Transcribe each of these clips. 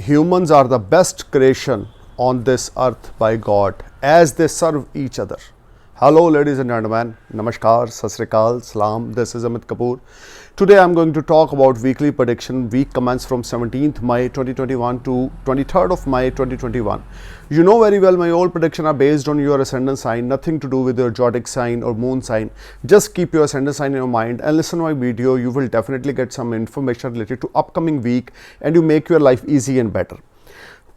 humans are the best creation on this earth by God as they serve each other. Hello ladies and gentlemen, Namaskar, Sat Sri Akal, Salam, this is Amit Kapoor. Today I am going to talk about weekly prediction. Week commences from 17th May 2021 to 23rd of May 2021. You know very well my all predictions are based on your ascendant sign, nothing to do with your zodiac sign or moon sign. Just keep your ascendant sign in your mind and listen to my video. You will definitely get some information related to upcoming week and you make your life easy and better.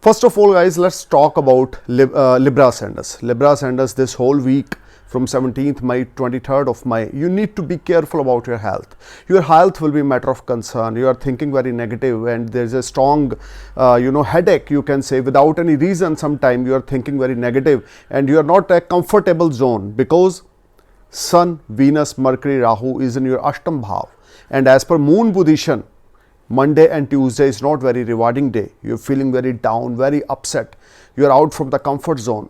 First of all guys, let's talk about Libra ascendants. Libra ascendants this whole week from 17th May, 23rd of May, you need to be careful about your health. Your health will be a matter of concern. You are thinking very negative and there's a strong, headache, you can say, without any reason. Sometimes you are thinking very negative and you are not a comfortable zone because Sun, Venus, Mercury, Rahu is in your Ashtam Bhav. And as per moon position, Monday and Tuesday is not very rewarding day. You're feeling very down, very upset. You're out from the comfort zone.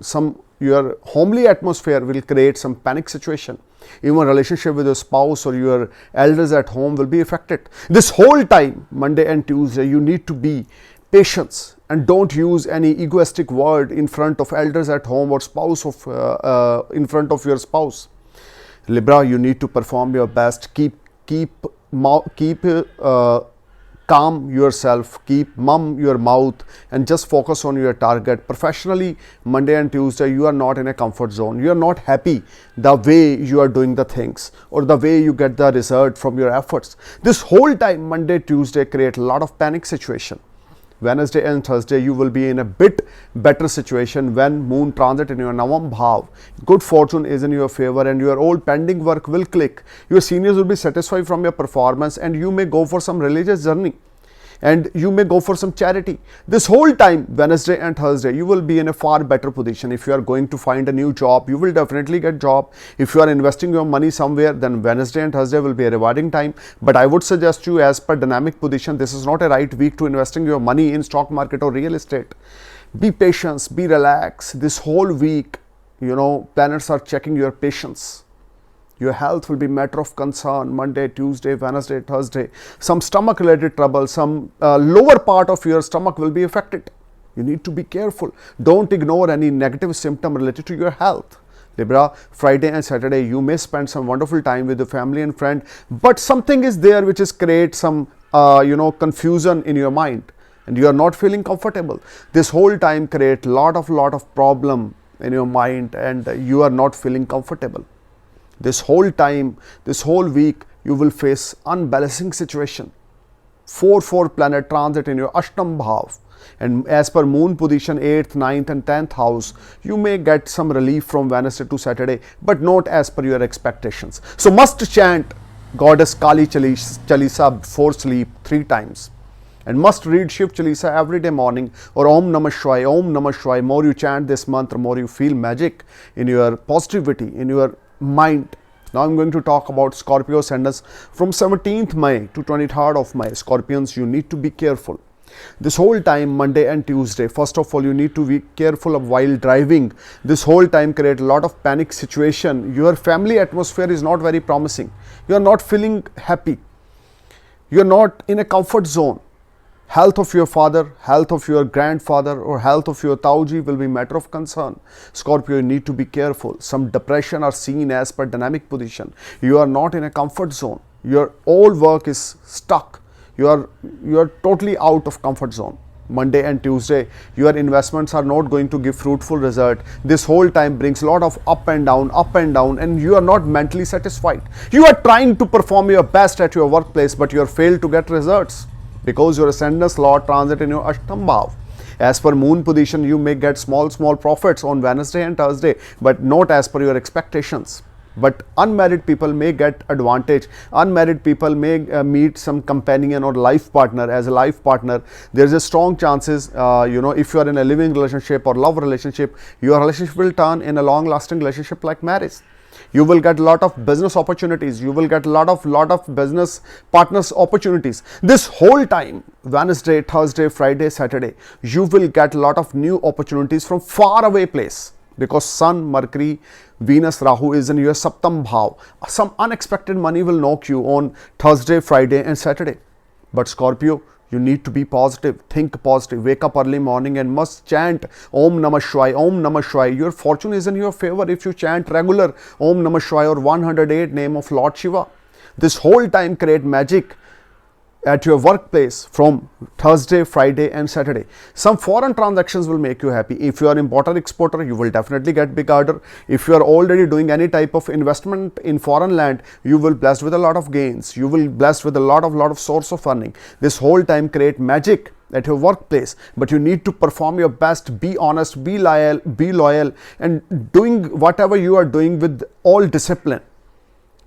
Your homely atmosphere will create some panic situation. Even relationship with your spouse or your elders at home will be affected. This whole time, Monday and Tuesday, you need to be patient and don't use any egoistic word in front of elders at home or spouse in front of your spouse. Libra, you need to perform your best. Keep calm yourself, keep mum your mouth and just focus on your target. Professionally, Monday and Tuesday, you are not in a comfort zone. You are not happy the way you are doing the things or the way you get the result from your efforts. This whole time, Monday, Tuesday create a lot of panic situation. Wednesday and Thursday, you will be in a bit better situation when moon transit in your Navam Bhav. Good fortune is in your favor and your old pending work will click. Your seniors will be satisfied from your performance and you may go for some religious journey and you may go for some charity. This whole time, Wednesday and Thursday, you will be in a far better position. If you are going to find a new job, you will definitely get job. If you are investing your money somewhere, then Wednesday and Thursday will be a rewarding time. But I would suggest you, as per dynamic position, this is not a right week to investing your money in stock market or real estate. Be patient, be relaxed. This whole week, planets are checking your patience. Your health will be matter of concern. Monday, Tuesday, Wednesday, Thursday. Some stomach related trouble, some lower part of your stomach will be affected. You need to be careful. Don't ignore any negative symptom related to your health. Libra, Friday and Saturday, you may spend some wonderful time with the family and friend, but something is there which is create some, confusion in your mind and you are not feeling comfortable. This whole time create lot of problem in your mind and you are not feeling comfortable. This whole time, this whole week, you will face unbalancing situation. 4 planet transit in your Ashtam Bhav. And as per moon position, 8th, 9th and 10th house, you may get some relief from Wednesday to Saturday, but not as per your expectations. So must chant Goddess Kali Chalisa before sleep 3 times. And must read Shiv Chalisa every day morning or Om Namah Shivaya, Om Namah Shivaya. More you chant this mantra, more you feel magic in your positivity, in your mind. Now I'm going to talk about Scorpio ascendants from 17th May to 23rd of May. Scorpions, you need to be careful. This whole time, Monday and Tuesday, first of all, you need to be careful of while driving. This whole time create a lot of panic situation. Your family atmosphere is not very promising. You are not feeling happy. You are not in a comfort zone. Health of your father, health of your grandfather or health of your Tauji will be matter of concern. Scorpio, you need to be careful. Some depression are seen as per dynamic position. You are not in a comfort zone. Your all work is stuck. You are totally out of comfort zone. Monday and Tuesday, your investments are not going to give fruitful result. This whole time brings a lot of up and down and you are not mentally satisfied. You are trying to perform your best at your workplace but you are failed to get results. Because your ascendant Lord transit in your Ashtam Bhav. As per moon position, you may get small profits on Wednesday and Thursday, but not as per your expectations. But unmarried people may get advantage. Unmarried people may meet some companion or life partner. As a life partner, there is a strong chances, if you are in a living relationship or love relationship, your relationship will turn in a long-lasting relationship like marriage. You will get a lot of business opportunities. You will get a lot of business partners opportunities. This whole time, Wednesday, Thursday, Friday, Saturday, you will get a lot of new opportunities from far away place. Because Sun, Mercury, Venus, Rahu is in your Saptam Bhav. Some unexpected money will knock you on Thursday, Friday and Saturday. But Scorpio, You need to be positive, think positive, wake up early morning and must chant Om Namah Shivaya, Om Namah Shivaya. Your fortune is in your favor if you chant regular Om Namah Shivaya or 108 name of Lord Shiva. This whole time create magic at your workplace from Thursday, Friday and Saturday. Some foreign transactions will make you happy. If you are importer exporter, you will definitely get big order. If you are already doing any type of investment in foreign land, you will blessed with a lot of gains. You will blessed with a lot of source of earning. This whole time create magic at your workplace, but you need to perform your best, be honest, be loyal and doing whatever you are doing with all discipline.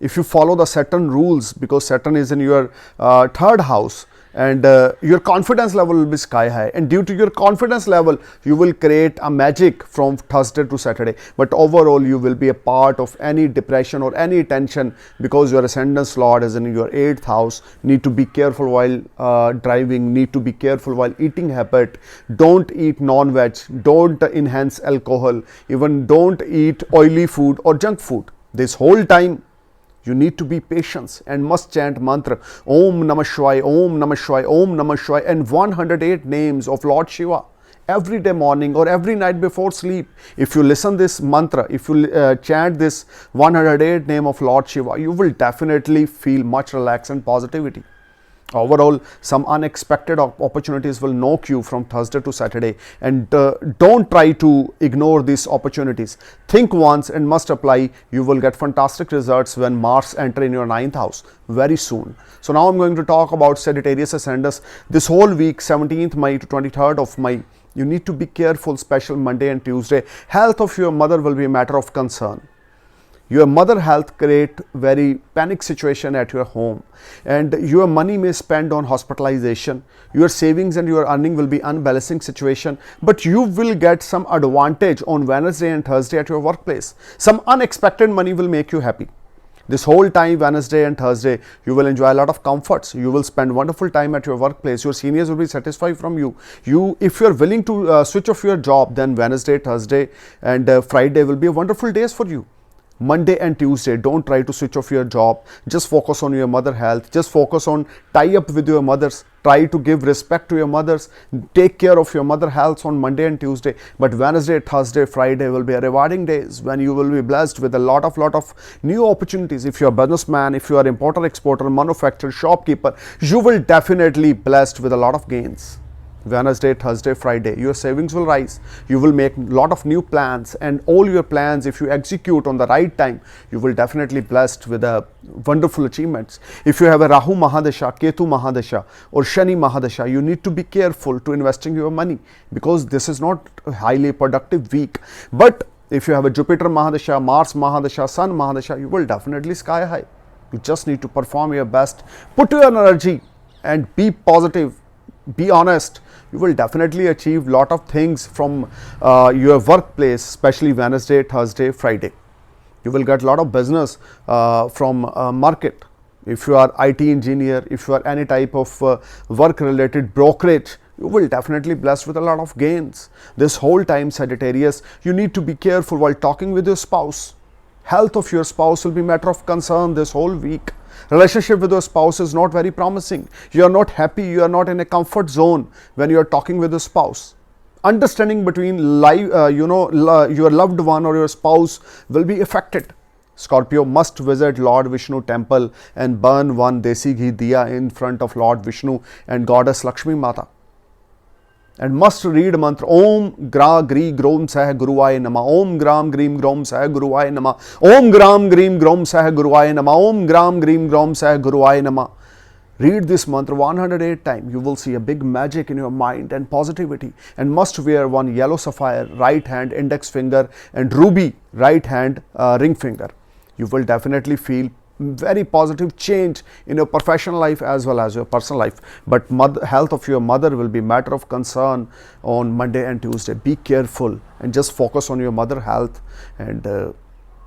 If you follow the Saturn rules, because Saturn is in your third house, and your confidence level will be sky high, and due to your confidence level you will create a magic from Thursday to Saturday. But overall you will be a part of any depression or any tension, because your ascendant Lord is in your 8th house. Need to be careful while driving, need to be careful while eating habit. Don't eat non-veg, don't enhance alcohol, even don't eat oily food or junk food. This whole time you need to be patient and must chant mantra Om Namah Shivaya, Om Namah Shivaya, Om Namah Shivaya and 108 names of Lord Shiva every day morning or every night before sleep. If you listen this mantra, if you chant this 108 name of Lord Shiva, you will definitely feel much relax and positivity. Overall, some unexpected opportunities will knock you from Thursday to Saturday, and don't try to ignore these opportunities. Think once and must apply. You will get fantastic results when Mars enter in your 9th house very soon. So now I'm going to talk about Sagittarius ascendants. This whole week, 17th May to 23rd of May, you need to be careful, special Monday and Tuesday. Health of your mother will be a matter of concern. Your mother health create very panic situation at your home, and your money may spend on hospitalization. Your savings and your earning will be unbalancing situation, but you will get some advantage on Wednesday and Thursday at your workplace. Some unexpected money will make you happy. This whole time, Wednesday and Thursday, you will enjoy a lot of comforts. You will spend wonderful time at your workplace. Your seniors will be satisfied from you. If you are willing to switch off your job, then Wednesday, Thursday and Friday will be a wonderful days for you. Monday and Tuesday, don't try to switch off your job. Just focus on your mother health. Just focus on tie up with your mothers. Try to give respect to your mothers. Take care of your mother health on Monday and Tuesday. But Wednesday, Thursday, Friday will be a rewarding days when you will be blessed with a lot of new opportunities. If you are a businessman, if you are importer, exporter, manufacturer, shopkeeper, you will definitely blessed with a lot of gains. Wednesday, Thursday, Friday, your savings will rise. You will make a lot of new plans, and all your plans, if you execute on the right time, you will definitely blessed with wonderful achievements. If you have a Rahu Mahadasha, Ketu Mahadasha or Shani Mahadasha, you need to be careful to investing your money, because this is not a highly productive week. But if you have a Jupiter Mahadasha, Mars Mahadasha, Sun Mahadasha, you will definitely sky high. You just need to perform your best, put your energy and be positive, be honest. You will definitely achieve lot of things from your workplace, especially Wednesday, Thursday, Friday. You will get a lot of business from market. If you are IT engineer, if you are any type of work related brokerage, you will definitely blessed with a lot of gains. This whole time, Sagittarius, you need to be careful while talking with your spouse. Health of your spouse will be matter of concern this whole week. Relationship with your spouse is not very promising. You are not happy, you are not in a comfort zone when you are talking with your spouse. Understanding between your loved one or your spouse will be affected. Scorpio must visit Lord Vishnu temple and burn one desi ghee diya in front of Lord Vishnu and Goddess Lakshmi Mata. And must read mantra Om Gra Gri Grom Sah Guruvaya Nama, Om Gram Grim Grom Sah Guruvaya Nama, Om Gram Grim Grom Sah Guruvaya Nama, Om Gram Grim Grom Sah Guruvaya Nama. Read this mantra 108 times. You will see a big magic in your mind and positivity. And must wear one yellow sapphire right hand index finger and ruby right hand ring finger. You will definitely feel very positive change in your professional life as well as your personal life. But health of your mother will be matter of concern on Monday and Tuesday. Be careful and just focus on your mother health. And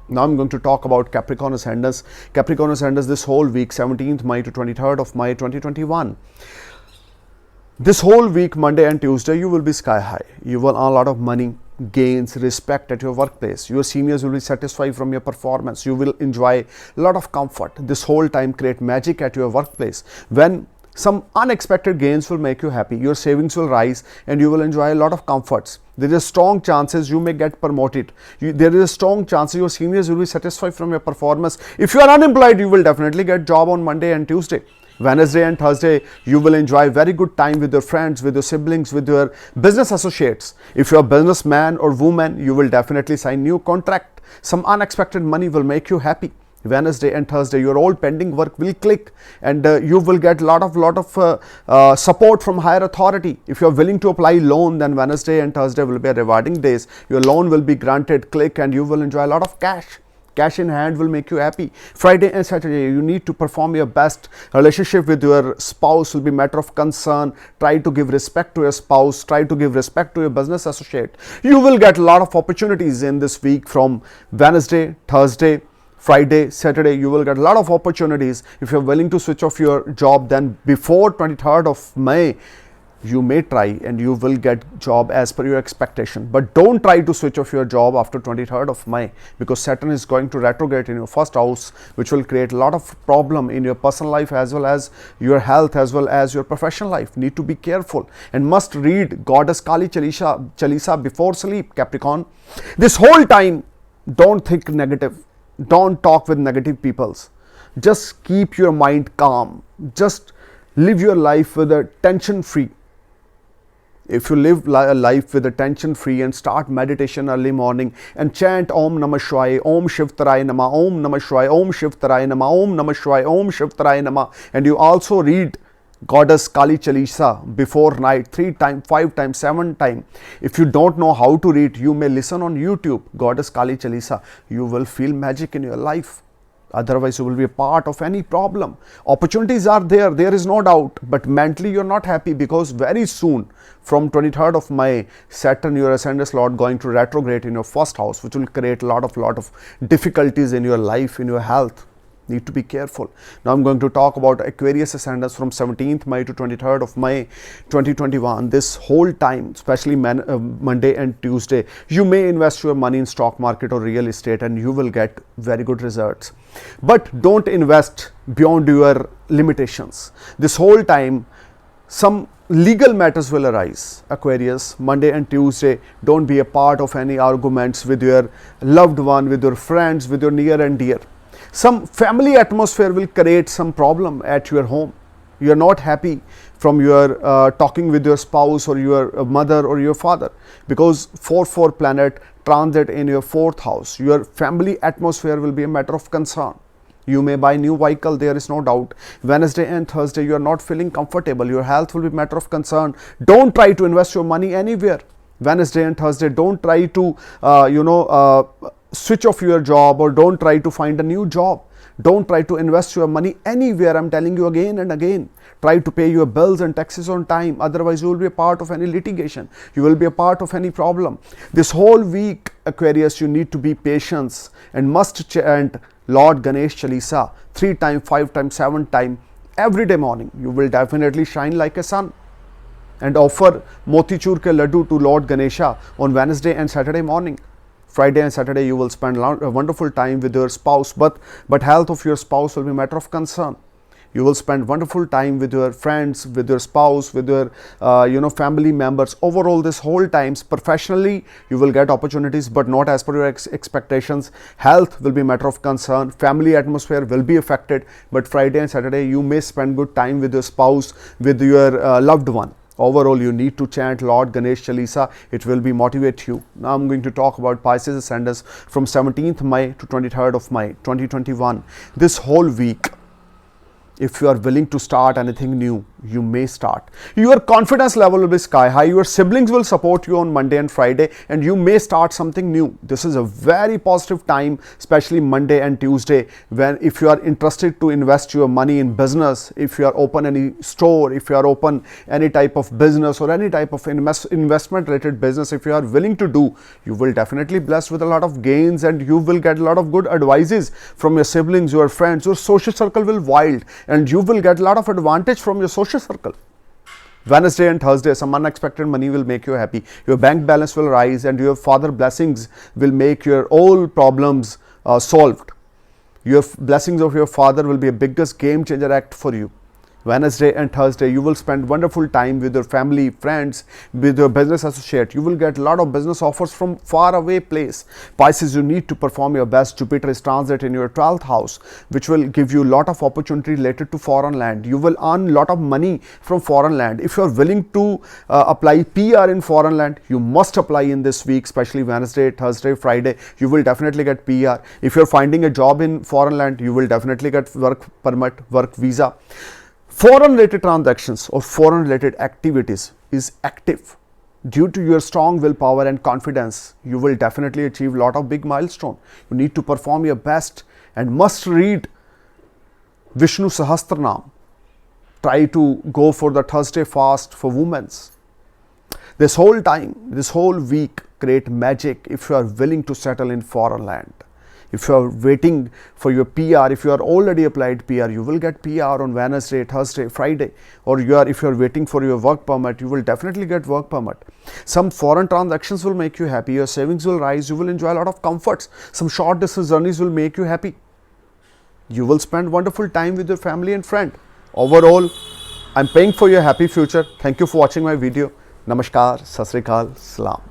now I'm going to talk about Capricorn ascendants. Capricorn ascendants this whole week, 17th May to 23rd of May 2021. This whole week, Monday and Tuesday, you will be sky high. You will earn a lot of money, gains, respect at your workplace. Your seniors will be satisfied from your performance. You will enjoy a lot of comfort. This whole time create magic at your workplace. When Some unexpected gains will make you happy. Your savings will rise and you will enjoy a lot of comforts. There is strong chances you may get promoted. There is a strong chance your seniors will be satisfied from your performance. If you are unemployed, you will definitely get job on Monday and Tuesday. Wednesday and Thursday, you will enjoy very good time with your friends, with your siblings, with your business associates. If you are a businessman or woman, you will definitely sign new contract. Some unexpected money will make you happy. Wednesday and Thursday, your old pending work will click, and you will get lot of support from higher authority. If you are willing to apply loan, then Wednesday and Thursday will be a rewarding days. Your loan will be granted, click, and you will enjoy a lot of cash. Cash in hand will make you happy. Friday and Saturday, you need to perform your best. Relationship with your spouse will be matter of concern. Try to give respect to your spouse. Try to give respect to your business associate. You will get a lot of opportunities in this week from Wednesday, Thursday, Friday, Saturday. You will get a lot of opportunities. If you're willing to switch off your job, then before 23rd of May, you may try and you will get job as per your expectation. But don't try to switch off your job after 23rd of May, because Saturn is going to retrograde in your first house, which will create a lot of problem in your personal life as well as your health as well as your professional life. Need to be careful and must read Goddess Kali Chalisa before sleep, Capricorn. This whole time, don't think negative. Don't talk with negative peoples. Just keep your mind calm. Just live your life with a tension free. If you live a life with a tension free and start meditation early morning and chant Om Namah Shivaya, Om Shiv Taraya Namah, Om Namah Shivaya, Om Shiv Taraya Namah, Om Namah Shivaya, Om Shiv Taraya Namah, and you also read Goddess Kali Chalisa before night 3 times, 5 times, 7 times. If you don't know how to read, you may listen on YouTube Goddess Kali Chalisa. You will feel magic in your life. Otherwise, you will be a part of any problem. Opportunities are there, there is no doubt, but mentally you're not happy, because very soon from 23rd of May, Saturn, your ascendant lord, going to retrograde in your first house, which will create a lot of difficulties in your life, in your health. Need to be careful. Now I'm going to talk about Aquarius ascendants from 17th May to 23rd of May 2021. This whole time, especially Monday and Tuesday, you may invest your money in stock market or real estate and you will get very good results. But don't invest beyond your limitations. This whole time, some legal matters will arise. Aquarius, Monday and Tuesday, don't be a part of any arguments with your loved one, with your friends, with your near and dear. Some family atmosphere will create some problem at your home. You are not happy from your talking with your spouse or your mother or your father, because 4 planet transit in your 4th house. Your family atmosphere will be a matter of concern. You may buy new vehicle, there is no doubt. Wednesday and Thursday, you are not feeling comfortable. Your health will be a matter of concern. Don't try to invest your money anywhere. Wednesday and Thursday, don't try to switch off your job, or don't try to find a new job. Don't try to invest your money anywhere. I'm telling you again and again. Try to pay your bills and taxes on time. Otherwise, you will be a part of any litigation. You will be a part of any problem. This whole week, Aquarius, you need to be patient and must chant Lord Ganesh Chalisa 3 times, 5 times, 7 times every day morning. You will definitely shine like a sun. And offer Motichur ke laddu to Lord Ganesha on Wednesday and Saturday morning. Friday and Saturday, you will spend a wonderful time with your spouse, but health of your spouse will be a matter of concern. You will spend wonderful time with your friends, with your spouse, with your family members. Overall, this whole times professionally, you will get opportunities, but not as per your expectations. Health will be a matter of concern. Family atmosphere will be affected, but Friday and Saturday, you may spend good time with your spouse, with your loved one. Overall, you need to chant Lord Ganesh Chalisa. It will be motivate you. Now I'm going to talk about Pisces ascendants from 17th May to 23rd of May 2021. This whole week, if you are willing to start anything new, you may start. Your confidence level will be sky high. Your siblings will support you on Monday and Friday, and you may start something new. This is a very positive time, especially Monday and Tuesday, when if you are interested to invest your money in business, if you are open any store, if you are open any type of business or any type of investment related business, if you are willing to do, you will definitely blessed with a lot of gains, and you will get a lot of good advices from your siblings, your friends. Your social circle will wild, and you will get a lot of advantage from your social circle. Wednesday and Thursday, some unexpected money will make you happy. Your bank balance will rise, and your father blessings will make your all problems solved. Your blessings of your father will be a biggest game changer act for you. Wednesday and Thursday, you will spend wonderful time with your family, friends, with your business associate. You will get a lot of business offers from far away place. Pisces, you need to perform your best. Jupiter is transit in your 12th house, which will give you a lot of opportunity related to foreign land. You will earn a lot of money from foreign land. If you are willing to apply PR in foreign land, you must apply in this week, especially Wednesday, Thursday, Friday. You will definitely get PR. If you are finding a job in foreign land, you will definitely get work permit, work visa. Foreign related transactions or foreign related activities is active. Due to your strong willpower and confidence, you will definitely achieve a lot of big milestone. You need to perform your best and must read Vishnu Sahasranam. Try to go for the Thursday fast for women. This whole time, this whole week, create magic if you are willing to settle in foreign land. If you are waiting for your PR, if you are already applied PR, you will get PR on Wednesday, Thursday, Friday. Or if you are waiting for your work permit, you will definitely get work permit. Some foreign transactions will make you happy. Your savings will rise. You will enjoy a lot of comforts. Some short distance journeys will make you happy. You will spend wonderful time with your family and friend. Overall, I'm praying for your happy future. Thank you for watching my video. Namaskar, Sat Sri Akal, Salam.